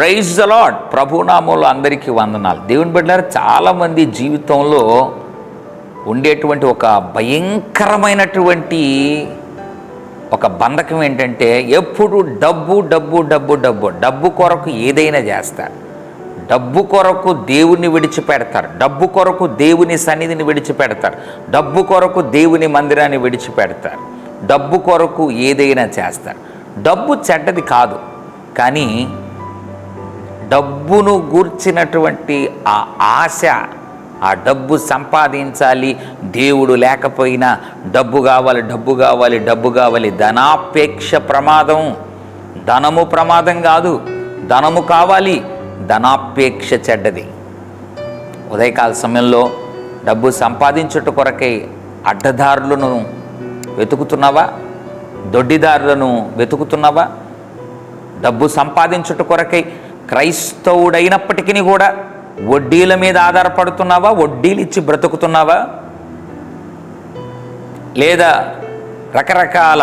Praise the lord. ప్రభునామంలో అందరికీ వందనాలు. దేవుని బిడ్డలారా, చాలామంది జీవితంలో ఉండేటువంటి ఒక భయంకరమైనటువంటి ఒక బంధకం ఏంటంటే, ఎప్పుడు డబ్బు డబ్బు డబ్బు డబ్బు డబ్బు కొరకు ఏదైనా చేస్తారు. డబ్బు కొరకు దేవుని విడిచిపెడతారు, డబ్బు కొరకు దేవుని సన్నిధిని విడిచిపెడతారు, డబ్బు కొరకు దేవుని మందిరాన్ని విడిచిపెడతారు, డబ్బు కొరకు ఏదైనా చేస్తారు. డబ్బు చెడ్డది కాదు, కానీ డబ్బును గూర్చినటువంటి ఆ ఆశ, ఆ డబ్బు సంపాదించాలి, దేవుడు లేకపోయినా డబ్బు కావాలి, డబ్బు కావాలి, డబ్బు కావాలి. ధనాపేక్ష ప్రమాదం. ధనము ప్రమాదం కాదు, ధనము కావాలి, ధనాపేక్ష చెడ్డది. ఉదయకాల సమయంలో డబ్బు సంపాదించుట కొరకై అడ్డదారులను వెతుకుతున్నావా? దొడ్డిదారులను వెతుకుతున్నావా? డబ్బు సంపాదించుట కొరకై క్రైస్తవుడైనప్పటికీ కూడా వడ్డీల మీద ఆధారపడుతున్నావా? వడ్డీలు ఇచ్చి బ్రతుకుతున్నావా? లేదా రకరకాల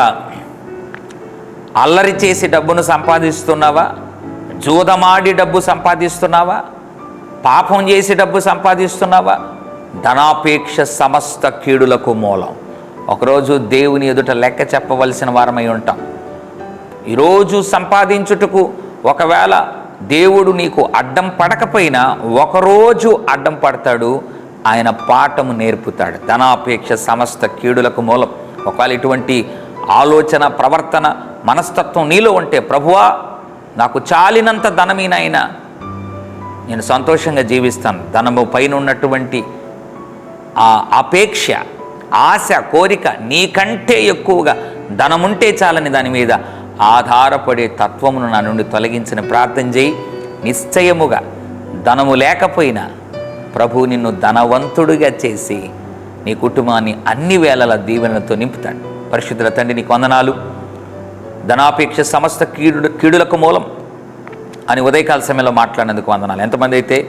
అల్లరి చేసి డబ్బును సంపాదిస్తున్నావా? జూదమాడి డబ్బు సంపాదిస్తున్నావా? పాపం చేసి డబ్బు సంపాదిస్తున్నావా? ధనాపేక్ష సమస్త కీడులకు మూలం. ఒకరోజు దేవుని ఎదుట లెక్క చెప్పవలసిన వారమై ఉంటాం. ఈరోజు సంపాదించుటకు ఒకవేళ దేవుడు నీకు అడ్డం పడకపోయినా ఒకరోజు అడ్డం పడతాడు, ఆయన పాఠము నేర్పుతాడు. ధనాపేక్ష సమస్త కీడులకు మూలం. ఒకవేళ ఇటువంటి ఆలోచన, ప్రవర్తన, మనస్తత్వం నీలో ఉంటే, ప్రభువా నాకు చాలినంత ధనమీనైనా నేను సంతోషంగా జీవిస్తాను. ధనము పైన ఉన్నటువంటి ఆ అపేక్ష, ఆశ, కోరిక నీకంటే ఎక్కువగా ధనముంటే చాలని దాని మీద ఆధారపడే తత్వమును నా నుండి తొలగించిన ప్రార్థన చేయి. నిశ్చయముగా ధనము లేకపోయినా ప్రభు నిన్ను ధనవంతుడిగా చేసి నీ కుటుంబాన్ని అన్ని వేళల దీవెనలతో నింపుతాడు. పరిశుద్ధుల తండ్రి, నీకు వందనాలు. ధనాపేక్ష సమస్త కీడులకు మూలం అని ఉదయకాల సమయంలో మాట్లాడినందుకు వందనాలు. ఎంతమంది అయితే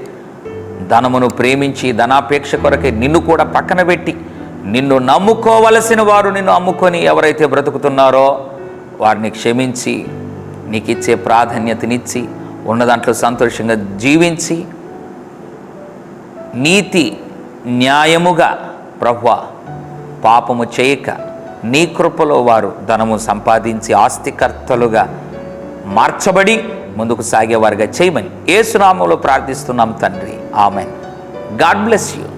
ధనమును ప్రేమించి ధనాపేక్ష కొరకే నిన్ను కూడా పక్కన పెట్టి, నిన్ను నమ్ముకోవలసిన వారు నిన్ను అమ్ముకొని ఎవరైతే బ్రతుకుతున్నారో వారిని క్షమించి, నీకు ఇచ్చే ప్రాధాన్యతనిచ్చి, ఉన్న దాంట్లో సంతోషంగా జీవించి, నీతి న్యాయముగా ప్రభువా పాపము చేయక నీ కృపలో వారు ధనము సంపాదించి ఆస్తికర్తలుగా మార్చబడి ముందుకు సాగేవారుగా చేయమని యేసు నామములో ప్రార్థిస్తున్నాం తండ్రి. ఆమెన్. God bless you.